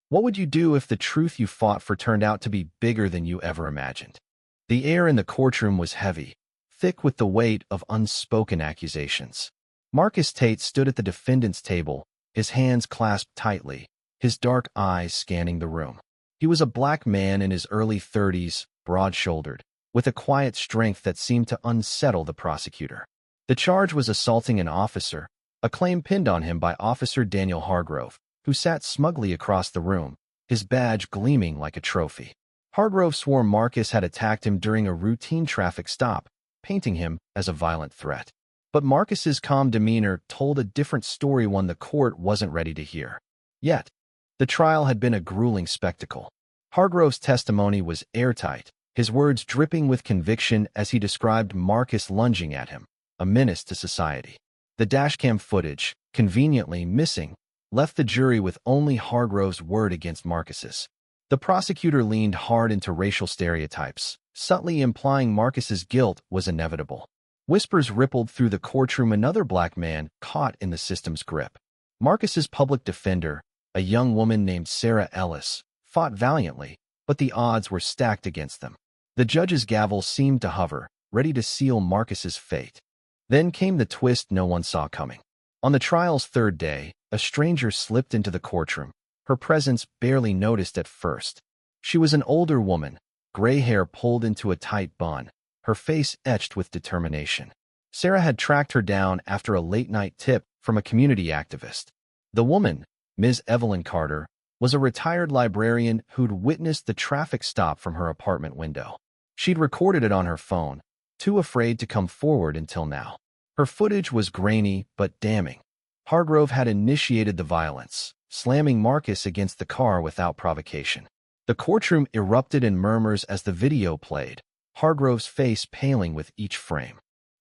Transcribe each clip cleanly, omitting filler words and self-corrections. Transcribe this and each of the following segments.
What would you do if the truth you fought for turned out to be bigger than you ever imagined? The air in the courtroom was heavy, thick with the weight of unspoken accusations. Marcus Tate stood at the defendant's table, his hands clasped tightly, his dark eyes scanning the room. He was a black man in his early 30s, broad-shouldered, with a quiet strength that seemed to unsettle the prosecutor. The charge was assaulting an officer, a claim pinned on him by Officer Daniel Hargrove, who sat smugly across the room, his badge gleaming like a trophy. Hargrove swore Marcus had attacked him during a routine traffic stop, painting him as a violent threat. But Marcus's calm demeanor told a different story, one the court wasn't ready to hear. Yet, the trial had been a grueling spectacle. Hargrove's testimony was airtight, his words dripping with conviction as he described Marcus lunging at him, a menace to society. The dashcam footage, conveniently missing, left the jury with only Hargrove's word against Marcus's. The prosecutor leaned hard into racial stereotypes, subtly implying Marcus's guilt was inevitable. Whispers rippled through the courtroom, another black man caught in the system's grip. Marcus's public defender, a young woman named Sarah Ellis, fought valiantly, but the odds were stacked against them. The judge's gavel seemed to hover, ready to seal Marcus's fate. Then came the twist no one saw coming. On the trial's third day, a stranger slipped into the courtroom, her presence barely noticed at first. She was an older woman, gray hair pulled into a tight bun, her face etched with determination. Sarah had tracked her down after a late-night tip from a community activist. The woman, Ms. Evelyn Carter, was a retired librarian who'd witnessed the traffic stop from her apartment window. She'd recorded it on her phone, too afraid to come forward until now. Her footage was grainy but damning. Hargrove had initiated the violence, slamming Marcus against the car without provocation. The courtroom erupted in murmurs as the video played, Hargrove's face paling with each frame.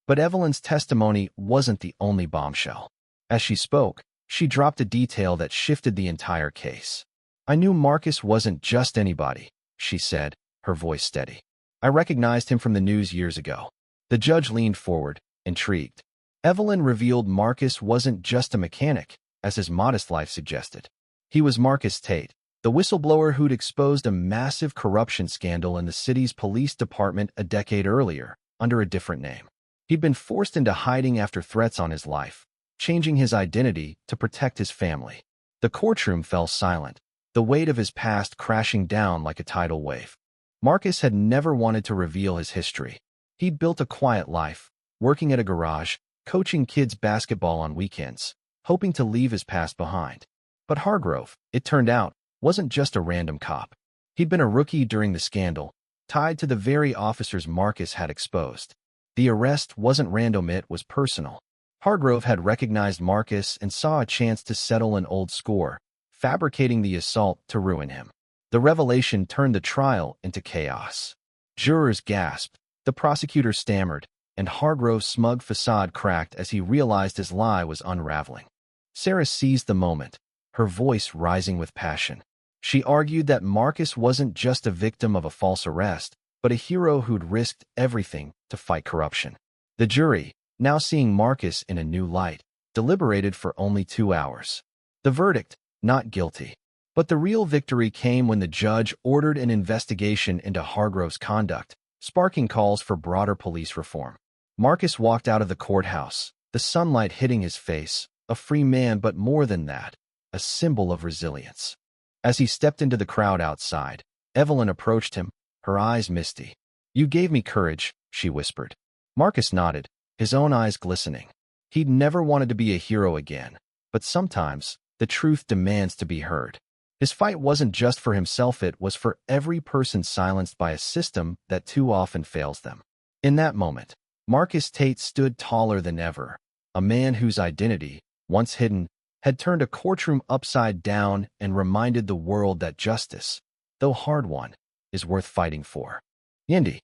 But Evelyn's testimony wasn't the only bombshell. As she spoke, she dropped a detail that shifted the entire case. "I knew Marcus wasn't just anybody," she said, her voice steady. "I recognized him from the news years ago." The judge leaned forward, intrigued. Evelyn revealed Marcus wasn't just a mechanic, as his modest life suggested. He was Marcus Tate, the whistleblower who'd exposed a massive corruption scandal in the city's police department a decade earlier, under a different name. He'd been forced into hiding after threats on his life, changing his identity to protect his family. The courtroom fell silent, the weight of his past crashing down like a tidal wave. Marcus had never wanted to reveal his history. He'd built a quiet life, working at a garage, coaching kids basketball on weekends, hoping to leave his past behind. But Hargrove, it turned out, wasn't just a random cop. He'd been a rookie during the scandal, tied to the very officers Marcus had exposed. The arrest wasn't random, it was personal. Hargrove had recognized Marcus and saw a chance to settle an old score, fabricating the assault to ruin him. The revelation turned the trial into chaos. Jurors gasped, the prosecutor stammered, and Hargrove's smug facade cracked as he realized his lie was unraveling. Sarah seized the moment, her voice rising with passion. She argued that Marcus wasn't just a victim of a false arrest, but a hero who'd risked everything to fight corruption. The jury, now seeing Marcus in a new light, deliberated for only 2 hours. The verdict, not guilty. But the real victory came when the judge ordered an investigation into Hargrove's conduct, sparking calls for broader police reform. Marcus walked out of the courthouse, the sunlight hitting his face, a free man, but more than that, a symbol of resilience. As he stepped into the crowd outside, Evelyn approached him, her eyes misty. "You gave me courage," she whispered. Marcus nodded, his own eyes glistening. He'd never wanted to be a hero again, but sometimes the truth demands to be heard. His fight wasn't just for himself, it was for every person silenced by a system that too often fails them. In that moment, Marcus Tate stood taller than ever, a man whose identity, once hidden, had turned a courtroom upside down and reminded the world that justice, though hard won, is worth fighting for. Yindi.